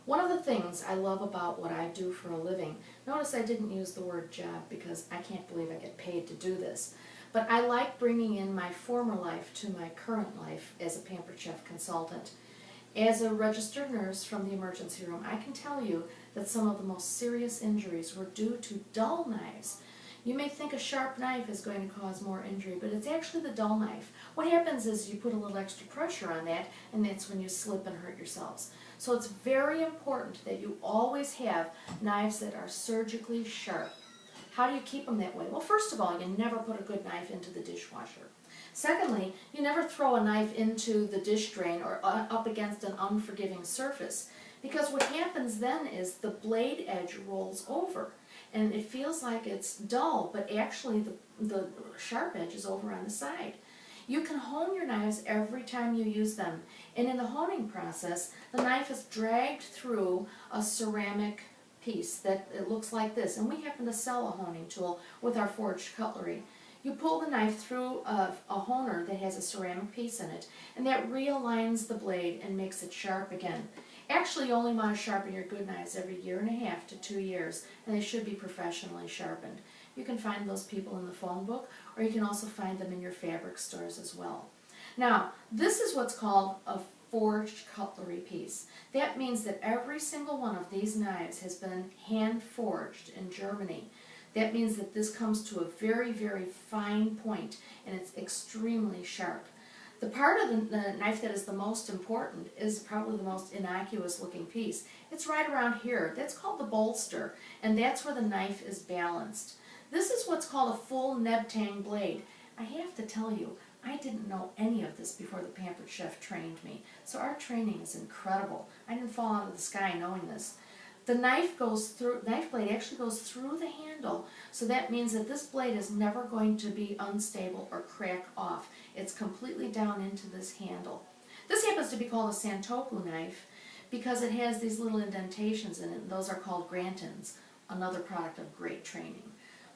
One of the things I love about what I do for a living, notice I didn't use the word job because I can't believe I get paid to do this, but I like bringing in my former life to my current life as a Pampered Chef consultant. As a registered nurse from the emergency room, I can tell you that some of the most serious injuries were due to dull knives. You may think a sharp knife is going to cause more injury, but it's actually the dull knife. What happens is you put a little extra pressure on that, and that's when you slip and hurt yourselves. So it's very important that you always have knives that are surgically sharp. How do you keep them that way? Well, first of all, you never put a good knife into the dishwasher. Secondly, you never throw a knife into the dish drain or up against an unforgiving surface, because what happens then is the blade edge rolls over and it feels like it's dull, but actually the sharp edge is over on the side. You can hone your knives every time you use them, and in the honing process, the knife is dragged through a ceramic piece that it looks like this, and we happen to sell a honing tool with our forged cutlery. You pull the knife through a honer that has a ceramic piece in it, and that realigns the blade and makes it sharp again. Actually, you only want to sharpen your good knives every 1.5 to 2 years, and they should be professionally sharpened. You can find those people in the phone book, or you can also find them in your fabric stores as well. Now, this is what's called a forged cutlery piece. That means that every single one of these knives has been hand forged in Germany. That means that this comes to a very, very fine point, and it's extremely sharp. The part of the knife that is the most important is probably the most innocuous looking piece. It's right around here. That's called the bolster, and that's where the knife is balanced. This is what's called a full neb tang blade. I have to tell you, I didn't know any of this before the Pampered Chef trained me. So our training is incredible. I didn't fall out of the sky knowing this. The knife blade actually goes through the handle, so that means that this blade is never going to be unstable or crack off. It's completely down into this handle. This happens to be called a Santoku knife because it has these little indentations in it, and those are called Grantins, another product of great training.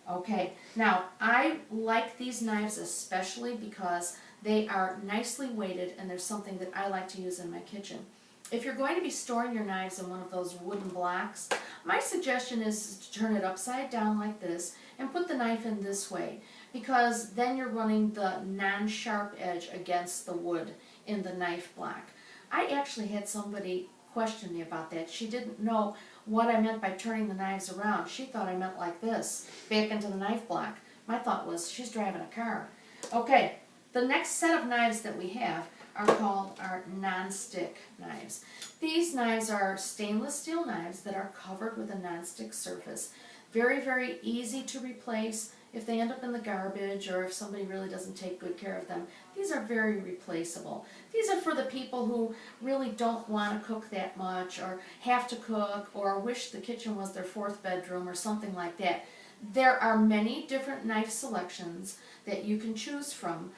Okay, now I like these knives especially because they are nicely weighted, and they're something that I like to use in my kitchen. If you're going to be storing your knives in one of those wooden blocks, my suggestion is to turn it upside down like this and put the knife in this way, because then you're running the non-sharp edge against the wood in the knife block. I actually had somebody question me about that. She didn't know what I meant by turning the knives around. She thought I meant like this, back into the knife block. My thought was, she's driving a car. Okay, the next set of knives that we have are called our non-stick knives. These knives are stainless steel knives that are covered with a non-stick surface. Very, very easy to replace if they end up in the garbage or if somebody really doesn't take good care of them. These are very replaceable. These are for the people who really don't want to cook that much or have to cook or wish the kitchen was their 4th bedroom or something like that. There are many different knife selections that you can choose from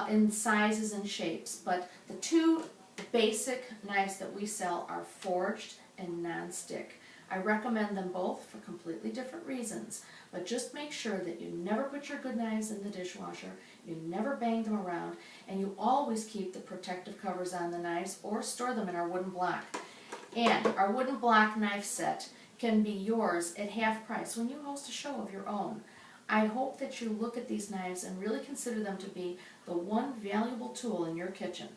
in sizes and shapes, but the two basic knives that we sell are forged and non-stick. I recommend them both for completely different reasons, but just make sure that you never put your good knives in the dishwasher, you never bang them around, and you always keep the protective covers on the knives or store them in our wooden block. And our wooden block knife set can be yours at half price when you host a show of your own. I hope that you look at these knives and really consider them to be the one valuable tool in your kitchen.